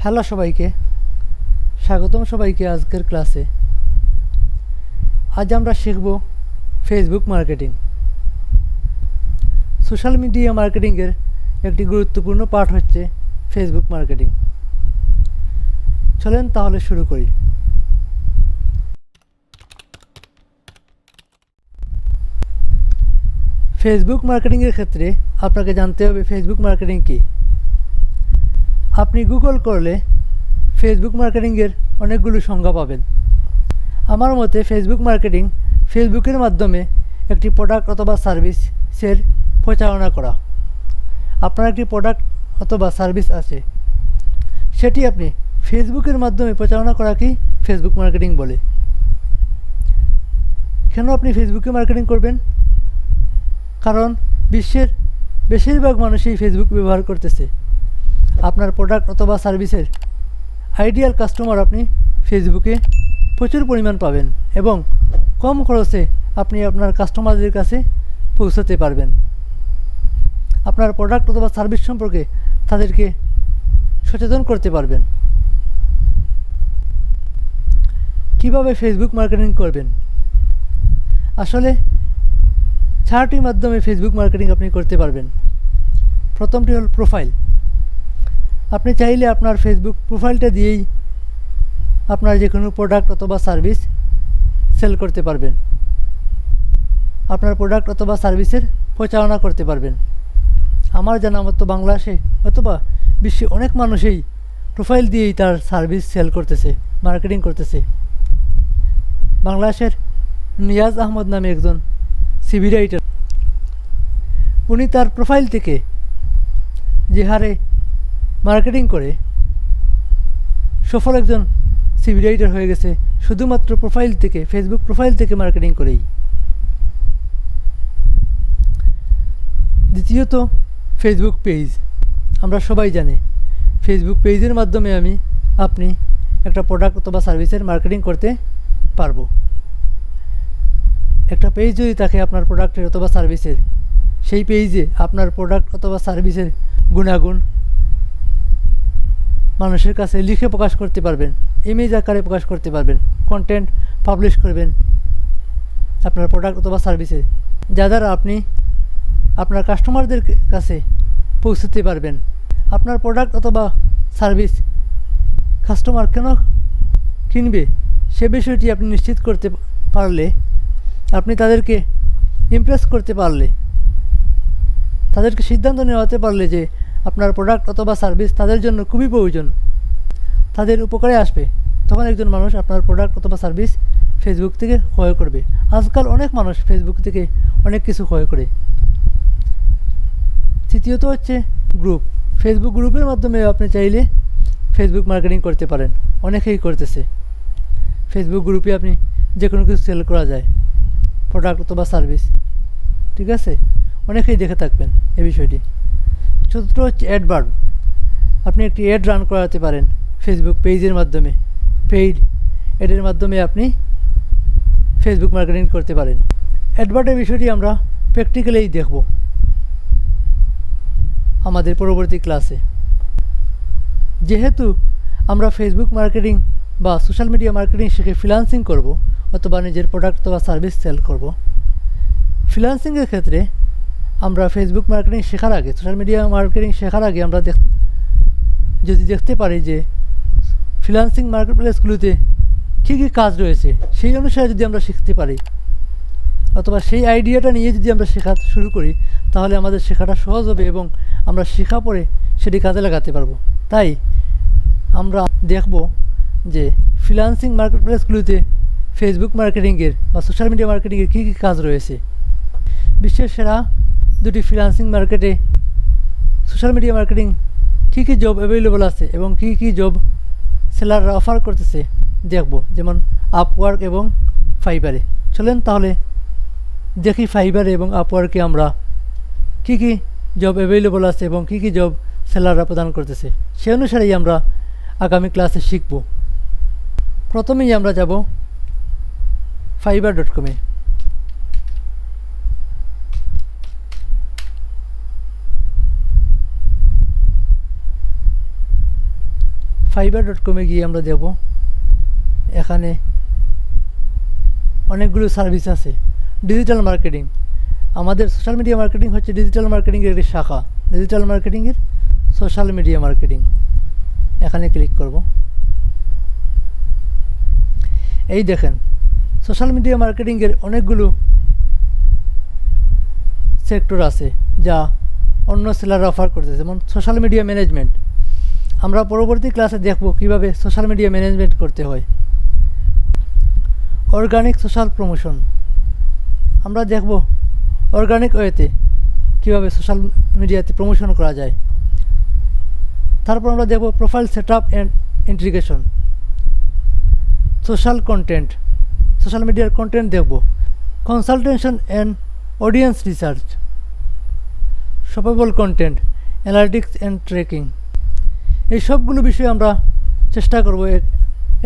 Hello সবাইকে, স্বাগতম সবাইকে আজকের ক্লাসে। আজ আমরা শিখব ফেসবুক মার্কেটিং। সোশ্যাল মিডিয়া মার্কেটিংয়ের একটি গুরুত্বপূর্ণ পার্ট হচ্ছে ফেসবুক মার্কেটিং। চলেন তাহলে শুরু করি। ফেসবুক মার্কেটিংয়ের ক্ষেত্রে আপনাকে জানতে হবে ফেসবুক মার্কেটিং কী। আপনি গুগল করলে ফেসবুক মার্কেটিংয়ের অনেকগুলো সংজ্ঞা পাবেন। আমার মতে ফেসবুক মার্কেটিং ফেসবুকের মাধ্যমে একটি প্রোডাক্ট অথবা সার্ভিসের প্রচারণা করা। আপনার একটি প্রোডাক্ট অথবা সার্ভিস আছে, সেটি আপনি ফেসবুকের মাধ্যমে প্রচারণা করাকেই ফেসবুক মার্কেটিং বলে। কেন আপনি ফেসবুকে মার্কেটিং করবেন? কারণ বিশ্বের বেশিরভাগ মানুষই ফেসবুক ব্যবহার করতেছে। আপনার প্রোডাক্ট অথবা সার্ভিসের আইডিয়াল কাস্টমার আপনি ফেসবুকে প্রচুর পরিমাণ পাবেন এবং কম খরচে আপনি আপনার কাস্টমারদের কাছে পৌঁছাতে পারবেন। আপনার প্রোডাক্ট অথবা সার্ভিস সম্পর্কে তাদেরকে সচেতন করতে পারবেন। কিভাবে ফেসবুক মার্কেটিং করবেন? আসলে 4টি মাধ্যমে ফেসবুক মার্কেটিং আপনি করতে পারবেন। প্রথমটি হল প্রোফাইল। আপনি চাইলে আপনার ফেসবুক প্রোফাইলটা দিয়েই আপনার যে কোনো প্রোডাক্ট অথবা সার্ভিস সেল করতে পারবেন। আপনার প্রোডাক্ট অথবা সার্ভিসের প্রচারণা করতে পারবেন। আমার জানা মতো বাংলাদেশে অথবা বিশ্বে অনেক মানুষই প্রোফাইল দিয়েই তার সার্ভিস সেল করতেছে, মার্কেটিং করতেছে। বাংলাদেশের নিয়াজ আহমদ নামে একজন সিভি রাইটার, উনি তার প্রোফাইল থেকে যে হারে মার্কেটিং করে সফল একজন সিভি রাইটার হয়ে গেছে, শুধুমাত্র প্রোফাইল থেকে, ফেসবুক প্রোফাইল থেকে মার্কেটিং করেই। দ্বিতীয়ত ফেসবুক পেজ। আমরা সবাই জানি ফেসবুক পেজের মাধ্যমে আপনি একটা প্রোডাক্ট অথবা সার্ভিসের মার্কেটিং করতে পারবো। একটা পেজ যদি থাকে আপনার প্রোডাক্টের অথবা সার্ভিসের, সেই পেজে আপনার প্রোডাক্ট অথবা সার্ভিসের গুণাগুণ মানুষের কাছে লিখে প্রকাশ করতে পারবেন, ইমেজ আকারে প্রকাশ করতে পারবেন, কন্টেন্ট পাবলিশ করবেন আপনার প্রোডাক্ট অথবা সার্ভিসে, যা দ্বারা আপনি আপনার কাস্টমারদের কাছে পৌঁছতে পারবেন। আপনার প্রোডাক্ট অথবা সার্ভিস কাস্টমার কেন কিনবে সে বিষয়টি আপনি নিশ্চিত করতে পারলে, আপনি তাদেরকে ইমপ্রেস করতে পারলে, তাদেরকে সিদ্ধান্ত নেওয়াতে পারলে যে আপনার প্রোডাক্ট অথবা সার্ভিস তাদের জন্য খুবই প্রয়োজন, তাদের উপকারে আসবে, তখন একজন মানুষ আপনার প্রোডাক্ট অথবা সার্ভিস ফেসবুক থেকে ক্রয় করবে। আজকাল অনেক মানুষ ফেসবুক থেকে অনেক কিছু ক্রয় করে। তৃতীয়ত হচ্ছে গ্রুপ। ফেসবুক গ্রুপের মাধ্যমে আপনি চাইলে ফেসবুক মার্কেটিং করতে পারেন, অনেকেই করতেছে। ফেসবুক গ্রুপে আপনি যে কোনো কিছু সেল করা যায়, প্রোডাক্ট অথবা সার্ভিস, ঠিক আছে? অনেকেই দেখে থাকবেন এই বিষয়টি। চতুর্থ হচ্ছে অ্যাডভার্ট। আপনি একটি অ্যাড রান করাতে পারেন ফেসবুক পেজের মাধ্যমে, পেইড অ্যাডের মাধ্যমে আপনি ফেসবুক মার্কেটিং করতে পারেন। অ্যাডভার্টের বিষয়টি আমরা প্র্যাকটিক্যালি দেখব আমাদের পরবর্তী ক্লাসে। যেহেতু আমরা ফেসবুক মার্কেটিং বা সোশ্যাল মিডিয়া মার্কেটিং শিখে ফ্রিল্যান্সিং করব অথবা নিজের প্রোডাক্ট অথবা সার্ভিস সেল করব, ফ্রিল্যান্সিংয়ের ক্ষেত্রে আমরা ফেসবুক মার্কেটিং শেখার আগে, সোশ্যাল মিডিয়া মার্কেটিং শেখার আগে আমরা যদি দেখতে পারি যে ফ্রিল্যান্সিং মার্কেটপ্লেসগুলোতে কী কী কাজ রয়েছে, সেই অনুসারে যদি আমরা শিখতে পারি অথবা সেই আইডিয়াটা নিয়ে যদি আমরা শেখা শুরু করি, তাহলে আমাদের শেখাটা সহজ হবে এবং আমরা শেখা পরে সেটি কাজে লাগাতে পারবো। তাই আমরা দেখব যে ফ্রিল্যান্সিং মার্কেটপ্লেসগুলোতে ফেসবুক মার্কেটিংয়ের বা সোশ্যাল মিডিয়া মার্কেটিংয়ের কী কী কাজ রয়েছে। বিশ্বের সেরা 2টি ফ্রিল্যান্সিং মার্কেটে সোশ্যাল মিডিয়া মার্কেটিং কী কী জব অ্যাভেলেবল আছে এবং কী কী জব সেলাররা অফার করতেছে দেখব, যেমন আপওয়ার্ক এবং ফাইবারে। চলেন তাহলে দেখি ফাইবারে এবং আপওয়ার্কে আমরা কী কী জব অ্যাভেলেবল আছে এবং কী কী জব সেলাররা প্রদান করতেছে, সে অনুসারেই আমরা আগামী ক্লাসে শিখব। প্রথমেই আমরা যাব fiverr.com-এ। fiverr.com-এ গিয়ে আমরা দেখব এখানে অনেকগুলো সার্ভিস আছে। ডিজিটাল মার্কেটিং, আমাদের সোশ্যাল মিডিয়া মার্কেটিং হচ্ছে ডিজিটাল মার্কেটিংয়ের একটি শাখা। ডিজিটাল মার্কেটিংয়ের সোশ্যাল মিডিয়া মার্কেটিং, এখানে ক্লিক করব। এই দেখেন সোশ্যাল মিডিয়া মার্কেটিংয়ের অনেকগুলো সেক্টর আছে যা অন্য সেলার অফার করতেছে, যেমন সোশ্যাল মিডিয়া ম্যানেজমেন্ট। আমরা পরবর্তী ক্লাসে দেখব কিভাবে সোশ্যাল মিডিয়া ম্যানেজমেন্ট করতে হয়। অর্গানিক সোশ্যাল প্রমোশন, আমরা দেখব অর্গানিক ওয়েতে কীভাবে সোশ্যাল মিডিয়াতে প্রমোশন করা যায়। তারপর আমরা দেখব profile setup and integration. Social content, social মিডিয়ার কন্টেন্ট দেখব। Consultation and audience research, shoppable content, analytics and tracking. এই সবগুলো বিষয়ে আমরা চেষ্টা করব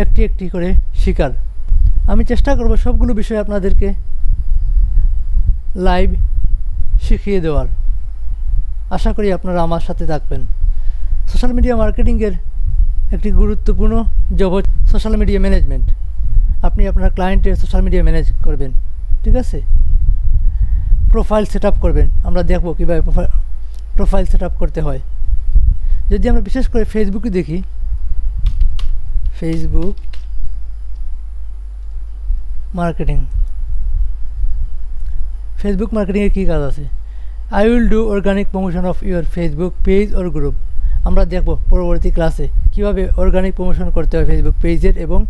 একটি একটি করে শেখার। আমি চেষ্টা করব সবগুলো বিষয় আপনাদেরকে লাইভ শিখিয়ে দেওয়ার। আশা করি আপনারা আমার সাথে থাকবেন। সোশ্যাল মিডিয়া মার্কেটিংয়ের একটি গুরুত্বপূর্ণ জব সোশ্যাল মিডিয়া ম্যানেজমেন্ট। আপনি আপনার ক্লায়েন্টের সোশ্যাল মিডিয়া ম্যানেজ করবেন, ঠিক আছে। প্রোফাইল সেট আপ করবেন, আমরা দেখব কীভাবে প্রোফাইল সেট আপ করতে হয়। যদি আমরা বিশেষ করে ফেসবুকে দেখি, ফেসবুক মার্কেটিং, ফেসবুক মার্কেটিংয়ের কী কাজ আছে। I will do organic promotion of your Facebook page or group. আমরা দেখব পরবর্তী ক্লাসে কীভাবে অর্গানিক প্রমোশন করতে হয় ফেসবুক পেজের এবং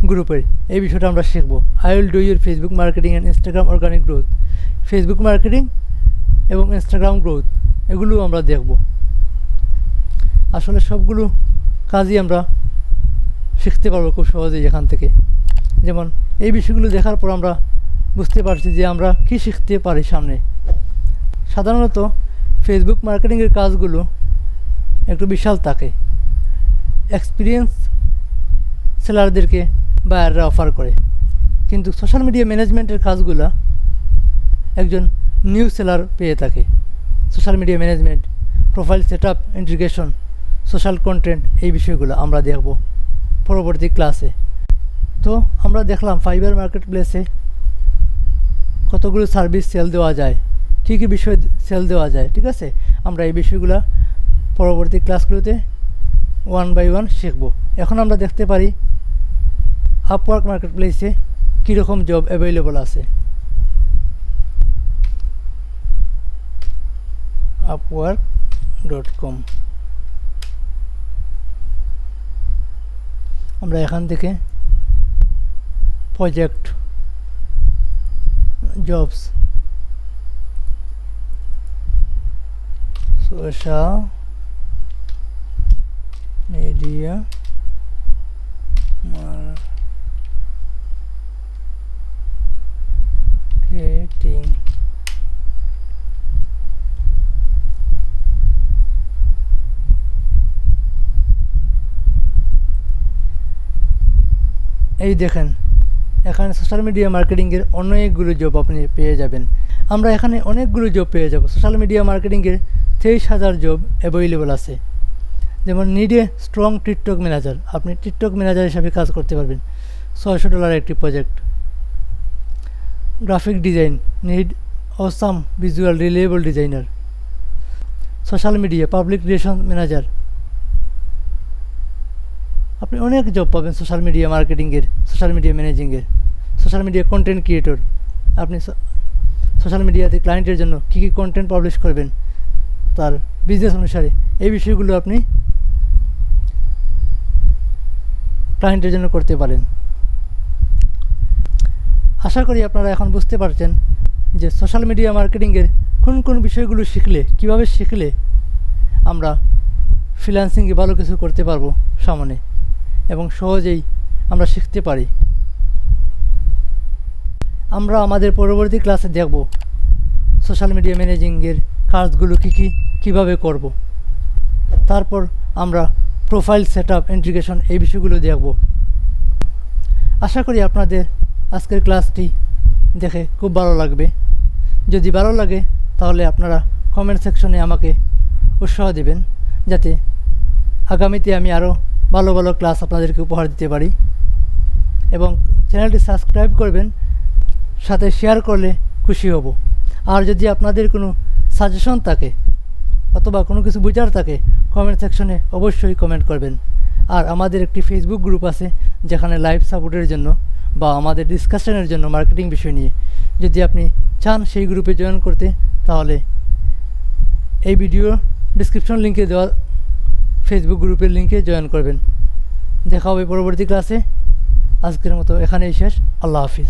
গ্রুপের, এই বিষয়টা আমরা শিখব। I will do your Facebook marketing and Instagram organic growth. Facebook marketing এবং ইনস্টাগ্রাম গ্রোথ এগুলো আমরা দেখব। আসলে সবগুলো কাজই আমরা শিখতে পারবো খুব সহজেই এখান থেকে। যেমন এই বিষয়গুলো দেখার পর আমরা বুঝতে পারছি যে আমরা কি শিখতে পারি সামনে। সাধারণত ফেসবুক মার্কেটিংয়ের কাজগুলো একটু বিশাল থাকে। এক্সপিরিয়েন্স সেলারদেরকে বায়াররা অফার করে, কিন্তু সোশ্যাল মিডিয়া ম্যানেজমেন্টের কাজগুলো একজন নিউ সেলার পেয়ে থাকে। Social media management, profile setup, integration, social content, এই বিষয়গুলো আমরা দেখব পরবর্তী ক্লাসে। তো আমরা দেখলাম ফাইবার মার্কেট প্লেসে কতগুলো সার্ভিস সেল দেওয়া যায়, কী কী বিষয় সেল দেওয়া যায়, ঠিক আছে। আমরা এই বিষয়গুলো পরবর্তী ক্লাসগুলোতে ওয়ান বাই ওয়ান শিখব। এখন আমরা দেখতে পারি আপওয়ার্ক মার্কেট প্লেসে কীরকম জব অ্যাভেলেবল আছে। upwork.com, আমরা এখান থেকে project, jobs, social media marketing, এই দেখেন এখানে সোশ্যাল মিডিয়া মার্কেটিংয়ের অনেকগুলো জব আপনি পেয়ে যাবেন। আমরা এখানে অনেকগুলো জব পেয়ে যাব। সোশ্যাল মিডিয়া মার্কেটিংয়ের 23,000 জব অ্যাভেলেবল আছে। যেমন need a strong TikTok manager, আপনি টিকটক ম্যানেজার হিসাবে কাজ করতে পারবেন। $600 একটি প্রজেক্ট। Graphic design, need awesome visual reliable designer. Social media public relation manager, আপনি অনেক জব পাবেন সোশ্যাল মিডিয়া মার্কেটিংয়ের, সোশ্যাল মিডিয়া ম্যানেজিংয়ের। সোশ্যাল মিডিয়া কন্টেন্ট ক্রিয়েটর, আপনি সোশ্যাল মিডিয়াতে ক্লায়েন্টের জন্য কী কী কন্টেন্ট পাবলিশ করবেন তার বিজনেস অনুসারে, এই বিষয়গুলো আপনি ক্লায়েন্টের জন্য করতে পারেন। আশা করি আপনারা এখন বুঝতে পারছেন যে সোশ্যাল মিডিয়া মার্কেটিংয়ের কোন কোন বিষয়গুলো শিখলে, কিভাবে শিখলে আমরা ফ্রিল্যান্সিংয়ে ভালো কিছু করতে পারবো সামনে এবং সহজেই আমরা শিখতে পারি। আমরা আমাদের পরবর্তী ক্লাসে দেখব সোশ্যাল মিডিয়া ম্যানেজিংয়ের কাজগুলো কীভাবে করব। তারপর আমরা প্রোফাইল সেটআপ, ইন্টিগ্রেশন, এই বিষয়গুলো দেখব। আশা করি আপনাদের আজকের ক্লাসটি দেখে খুব ভালো লাগবে। যদি ভালো লাগে তাহলে আপনারা কমেন্ট সেকশনে আমাকে উৎসাহ দেবেন যাতে আগামীতে আমি আরও ভালো ভালো ক্লাস আপনাদেরকে উপহার দিতে পারি। এবং চ্যানেলটি সাবস্ক্রাইব করবেন, সাথে শেয়ার করলে খুশি হব। আর যদি আপনাদের কোনো সাজেশন থাকে অথবা কোনো কিছু বোঝার থাকে, কমেন্ট সেকশনে অবশ্যই কমেন্ট করবেন। আর আমাদের একটি ফেসবুক গ্রুপ আছে, যেখানে লাইভ সাপোর্টের জন্য বা আমাদের ডিসকাশনের জন্য মার্কেটিং বিষয় নিয়ে যদি আপনি চান সেই গ্রুপে জয়েন করতে, তাহলে এই ভিডিও ডিসক্রিপশন লিঙ্কে দেওয়া ফেসবুক গ্রুপের লিঙ্কে জয়েন করবেন। দেখা হবে পরবর্তী ক্লাসে। আজকের মতো এখানেই শেষ। আল্লাহ হাফিজ।